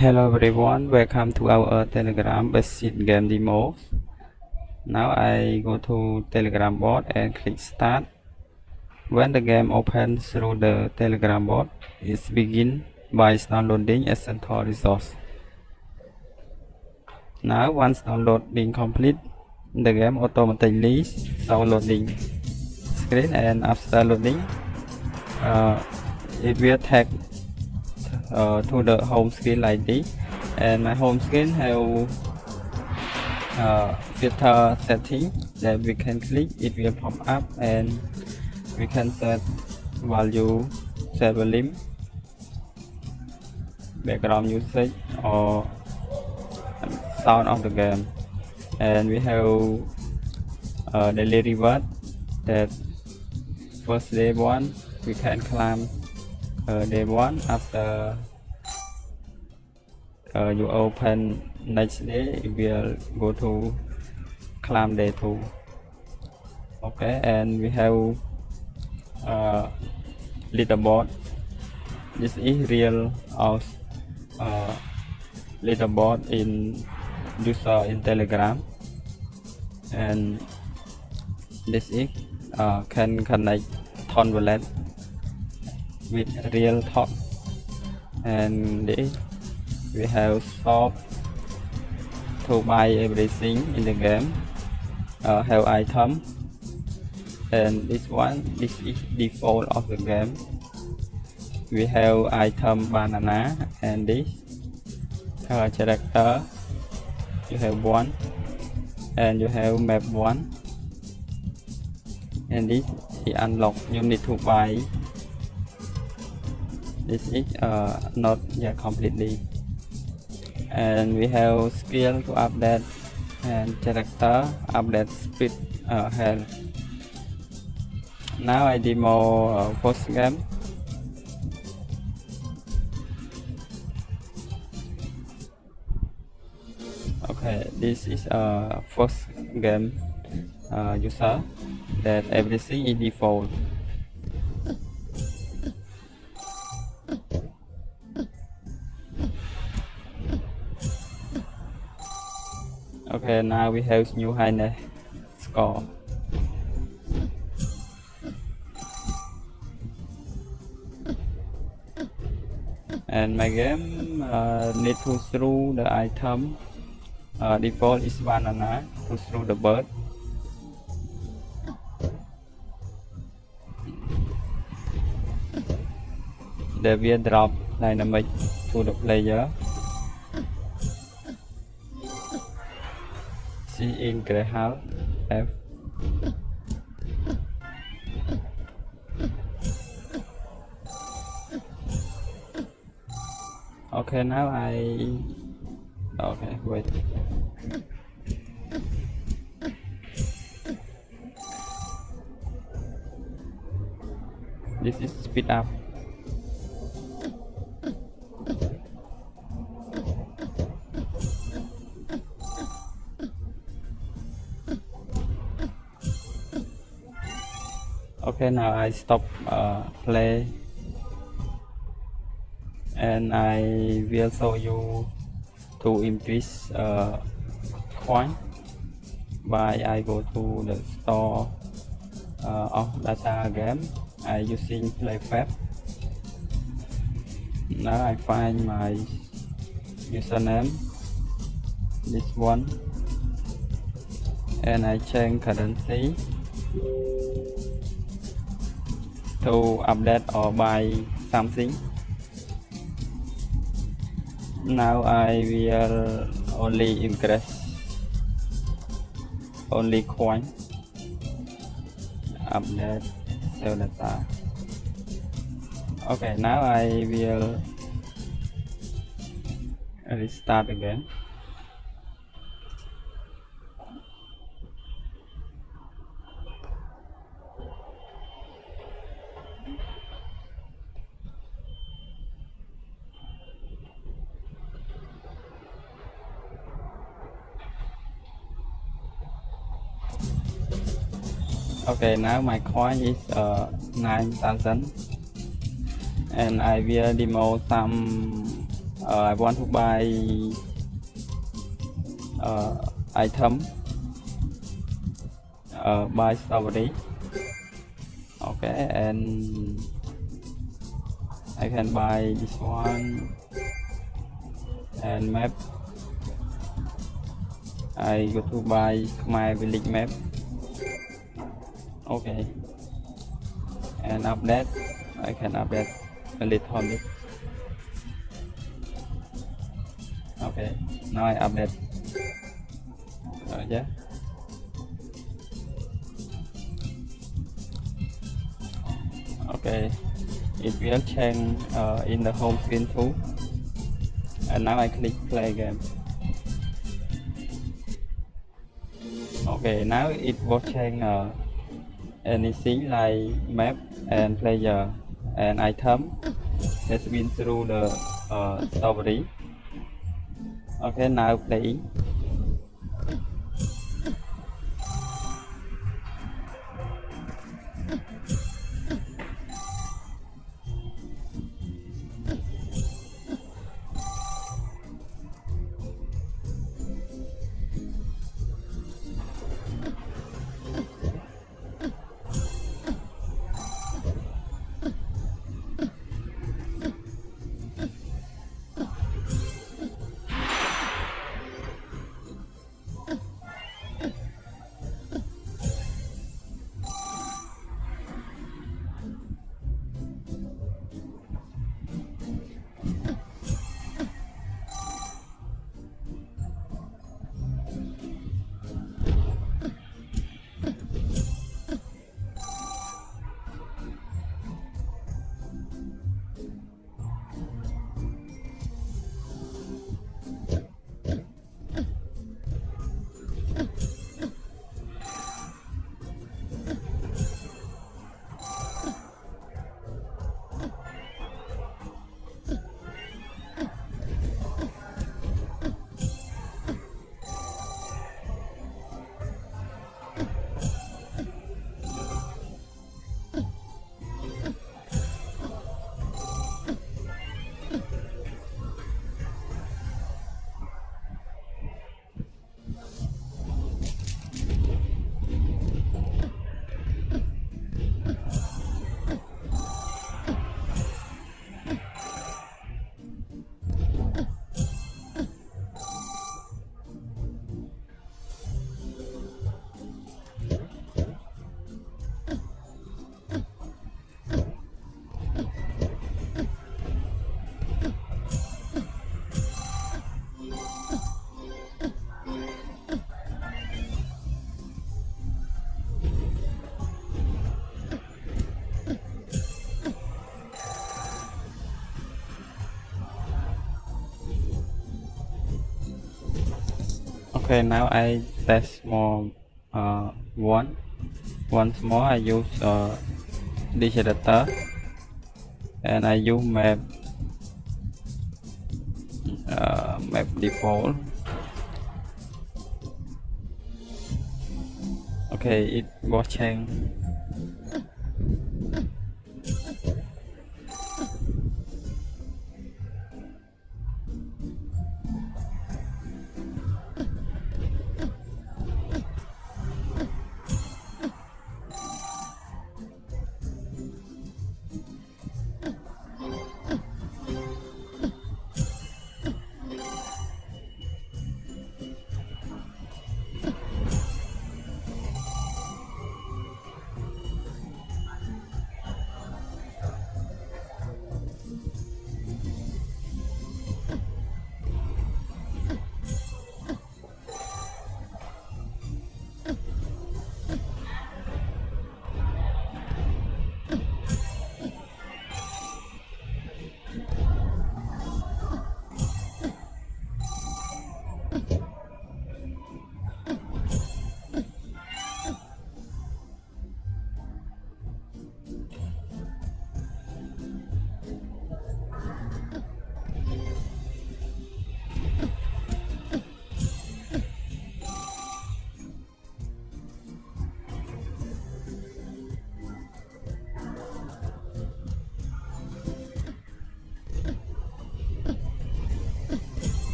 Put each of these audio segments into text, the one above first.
Hello everyone, welcome to our Telegram basic game demo. Now I go to Telegram bot and click start. When the game opens through the Telegram bot, it begins by downloading essential resource. Now once downloading complete, the game automatically shows loading screen, and after loading, it will take to the home screen like this. And my home screen have filter setting that we can click. It will pop up and we can set value, set volume, background music, or sound of the game. And we have daily reward that first day one we can climb day one. After you open next day, it will go to climb day 2. Okay, and we have leaderboard. This is real of leaderboard in user in Telegram, and this is can connect ton wallet with real talk. And this we have shop to buy everything in the game, have item, and this is default of the game. We have item banana, and this character you have one, and you have map one, and this is unlock. You need to buy. This is not yet completely. And we have skill to update, and character update speed, health. Now I demo first game. Okay, this is first game user that everything is default. Okay, now we have new highness score. And my game need to throw the item. Default is banana to throw the bird. They will drop dynamic to the player. C in gray house F. Okay, now okay, wait. This is speed up. Okay, now I stop play, and I will show you to increase coin by I go to the store of data game. I using playfab. Now I find my username, this one, and I change currency to update or buy something. Now I will only increase only coin, update sell data. Okay, now I will restart again. Okay, now my coin is 9,000, and I will demo some I want to buy item, buy strawberry. Okay, and I can buy this one and map. I go to buy my village map. Okay, and update. I can update a little bit. Okay, now I update. Yeah. Okay, it will change in the home screen too. And now I click play game. Okay, now it will change anything like map and player and item has been through the story. Okay, now playing. Okay, now I test more once more I use digitator and I use map default. Okay, it was changed.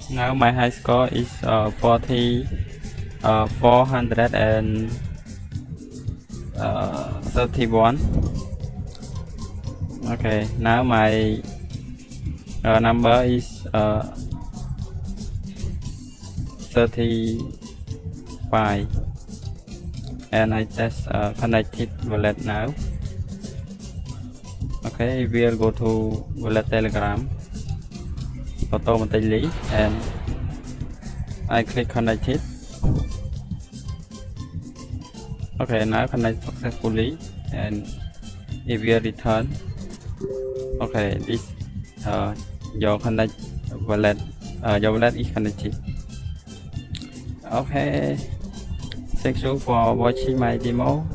Now my high score is 431. Okay, now my number is 35, and I just connected wallet now. Okay, we'll go to wallet Telegram automatically, and I click connect it. Okay, now connect successfully, and it will return. Okay, this your connect wallet, your wallet is connected. Okay, thank you for watching my demo.